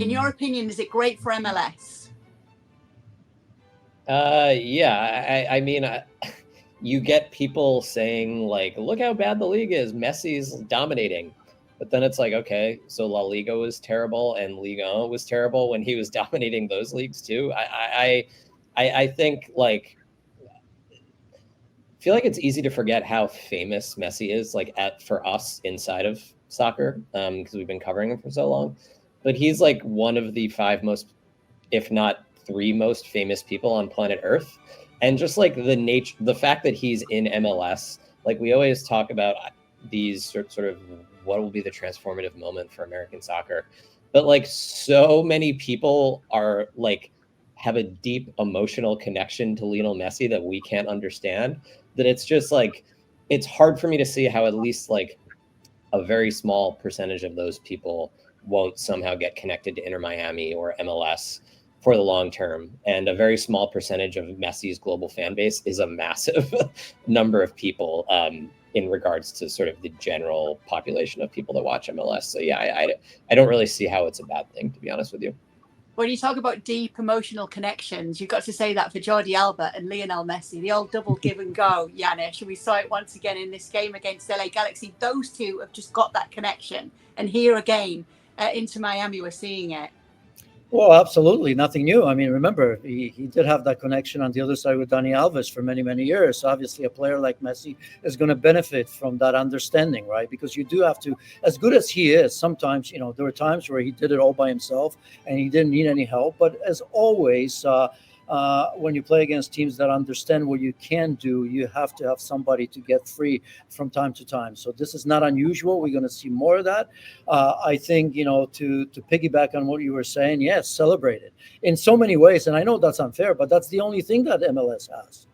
In your opinion, is it great for MLS? Yeah, I mean, you get people saying like, "Look how bad the league is. Messi's dominating," but then it's like, okay, so La Liga was terrible and Liga 1 was terrible when he was dominating those leagues too. I think like feel like it's easy to forget how famous Messi is, like for us inside of soccer, because we've been covering him for so long. But he's like one of the five most, if not three most famous people on planet Earth. And just like the fact that he's in MLS, like we always talk about these sort of what will be the transformative moment for American soccer. But like so many people are like have a deep emotional connection to Lionel Messi that we can't understand, that it's just like it's hard for me to see how at least like a very small percentage of those people won't somehow get connected to Inter Miami or MLS for the long term. And a very small percentage of Messi's global fan base is a massive number of people in regards to sort of the general population of people that watch MLS. So yeah, I don't really see how it's a bad thing, to be honest with you. When you talk about deep emotional connections, you've got to say that for Jordi Alba and Lionel Messi, the old double give and go, Janusz. We saw it once again in this game against LA Galaxy. Those two have just got that connection. And here again, into Miami, we're seeing it. Well, absolutely, nothing new. I mean, remember, he did have that connection on the other side with Dani Alves for many, many years. So obviously, a player like Messi is going to benefit from that understanding, right? Because you do have to, as good as he is, sometimes, there were times where he did it all by himself and he didn't need any help. But as always, when you play against teams that understand what you can do, you have to have somebody to get free from time to time. So this is not unusual. We're going to see more of that. I think, to piggyback on what you were saying, yes, celebrate it in so many ways. And I know that's unfair, but that's the only thing that MLS has.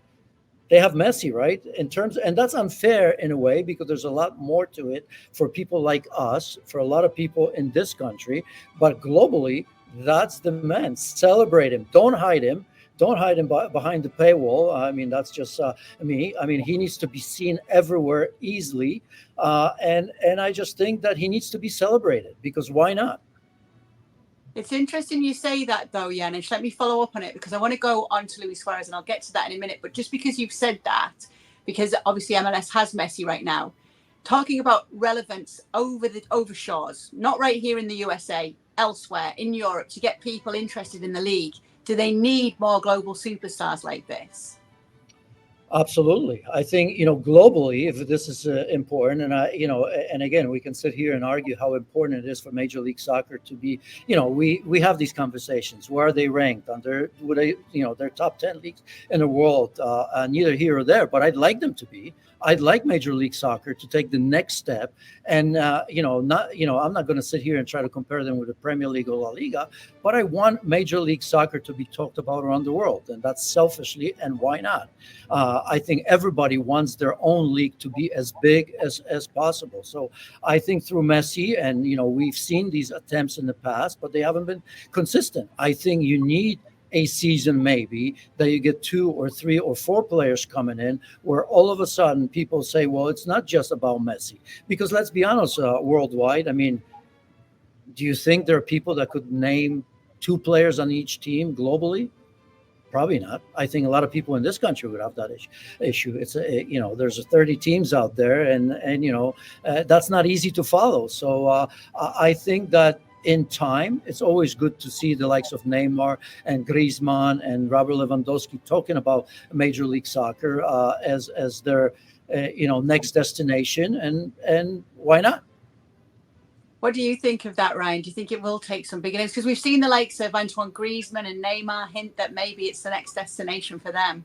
They have Messi, right? And that's unfair in a way because there's a lot more to it for people like us, for a lot of people in this country, but globally, that's the man. Celebrate him. Don't hide him. Don't hide him behind the paywall. I mean, that's just me. I mean, he needs to be seen everywhere easily, and I just think that he needs to be celebrated because why not? It's interesting you say that, though, Janusz. Let me follow up on it because I want to go on to Luis Suarez and I'll get to that in a minute. But just because you've said that, because obviously MLS has Messi right now, talking about relevance over shores, not right here in the USA, elsewhere in Europe, to get people interested in the league. Do they need more global superstars like this? Absolutely. I think, globally, if this is important, and again, we can sit here and argue how important it is for Major League Soccer to be, we have these conversations. Where are they ranked under, would they, their top 10 leagues in the world? Neither here or there, but I'd like them to be. I'd like Major League Soccer to take the next step, and I'm not going to sit here and try to compare them with the Premier League or La Liga, but I want Major League Soccer to be talked about around the world, and that's selfishly, and why not? I think everybody wants their own league to be as big as possible. So I think through Messi, and we've seen these attempts in the past, but they haven't been consistent. I think you need a season maybe that you get 2 or 3 or 4 players coming in where all of a sudden people say, well, it's not just about Messi. Because let's be honest, worldwide, I mean, do you think there are people that could name 2 players on each team globally? Probably not. I think a lot of people in this country would have that issue. It's there's 30 teams out there, and that's not easy to follow. So I think that in time, it's always good to see the likes of Neymar and Griezmann and Robert Lewandowski talking about Major League Soccer as their next destination, and why not? What do you think of that, Ryan? Do you think it will take some big names? Because we've seen the likes of Antoine Griezmann and Neymar hint that maybe it's the next destination for them.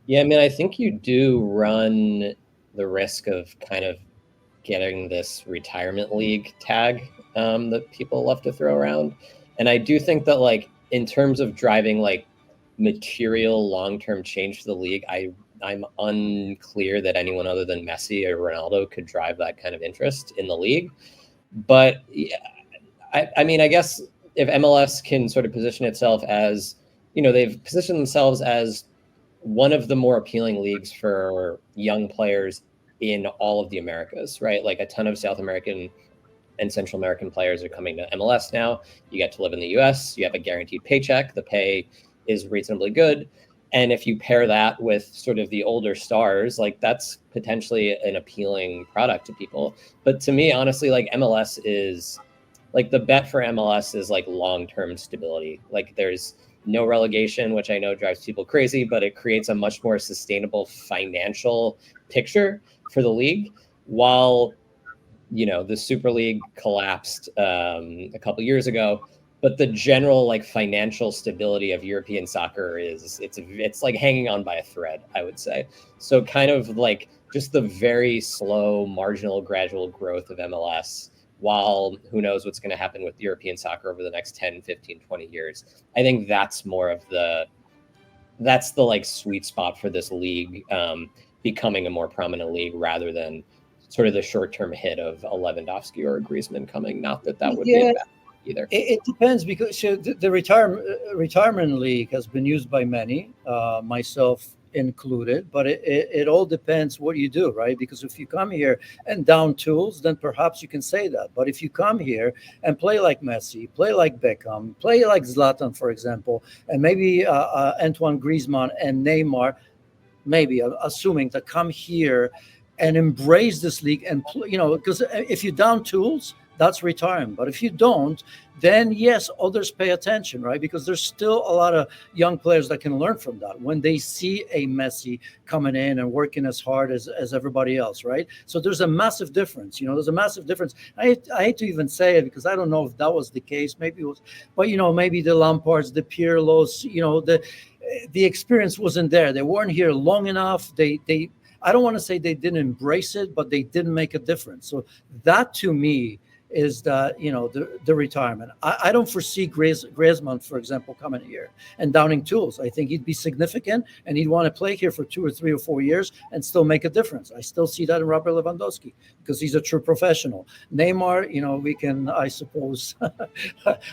Yeah, I mean, I think you do run the risk of kind of getting this retirement league tag that people love to throw around. And I do think that, like, in terms of driving like material long-term change to the league, I'm unclear that anyone other than Messi or Ronaldo could drive that kind of interest in the league. But yeah, I mean, I guess if MLS can sort of position itself as, they've positioned themselves as one of the more appealing leagues for young players in all of the Americas, right? Like a ton of South American and Central American players are coming to MLS now. You get to live in the US, you have a guaranteed paycheck, the pay is reasonably good. And if you pair that with sort of the older stars, like that's potentially an appealing product to people. But to me, honestly, like MLS is like the bet for MLS is like long-term stability. Like there's no relegation, which I know drives people crazy, but it creates a much more sustainable financial picture for the league. While, you know, the Super League collapsed a couple years ago, but the general like financial stability of European soccer is it's like hanging on by a thread, I would say. So kind of like just the very slow, marginal, gradual growth of MLS, while who knows what's going to happen with European soccer over the next 10, 15, 20 years. I think that's more of that's the like sweet spot for this league becoming a more prominent league rather than sort of the short-term hit of a Lewandowski or a Griezmann coming. Not that would be a bad either. It depends, because so the retirement league has been used by many, myself included, but it all depends what you do, right? Because if you come here and down tools, then perhaps you can say that. But if you come here and play like Messi, play like Beckham, play like Zlatan, for example, and maybe Antoine Griezmann and Neymar, maybe assuming to come here and embrace this league, and you know, because if you down tools, that's retirement. But if you don't, then yes, others pay attention, right? Because there's still a lot of young players that can learn from that when they see a Messi coming in and working as hard as everybody else, right? So there's a massive difference. You know, there's a massive difference. I hate to even say it because I don't know if that was the case. Maybe it was, but you know, maybe the Lampards, the Pirlos, you know, the experience wasn't there. They weren't here long enough. They I don't want to say they didn't embrace it, but they didn't make a difference. So that to me is that, you know, the retirement. I don't foresee Griezmann, for example, coming here and downing tools. I think he'd be significant and he'd want to play here for 2 or 3 or 4 years and still make a difference. I still see that in Robert Lewandowski because he's a true professional. Neymar, you know, we can, I suppose,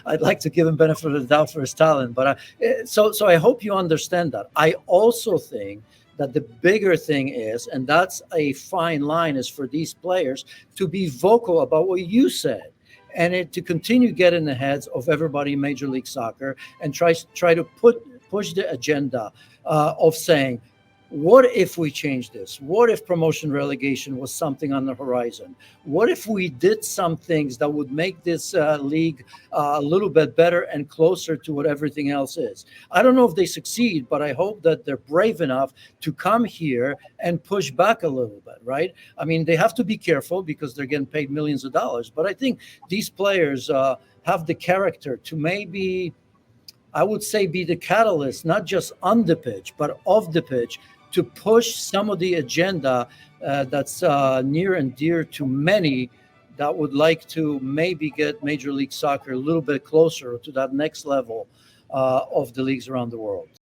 I'd like to give him benefit of the doubt for his talent, but so I hope you understand that. I also think that the bigger thing is, and that's a fine line, is for these players to be vocal about what you said, and to continue getting in the heads of everybody in Major League Soccer and try to push the agenda of saying, what if we change this? What if promotion relegation was something on the horizon? What if we did some things that would make this league a little bit better and closer to what everything else is? I don't know if they succeed, but I hope that they're brave enough to come here and push back a little bit, right? I mean, they have to be careful because they're getting paid millions of dollars, but I think these players have the character to maybe, I would say, be the catalyst, not just on the pitch, but off the pitch, to push some of the agenda that's near and dear to many that would like to maybe get Major League Soccer a little bit closer to that next level of the leagues around the world.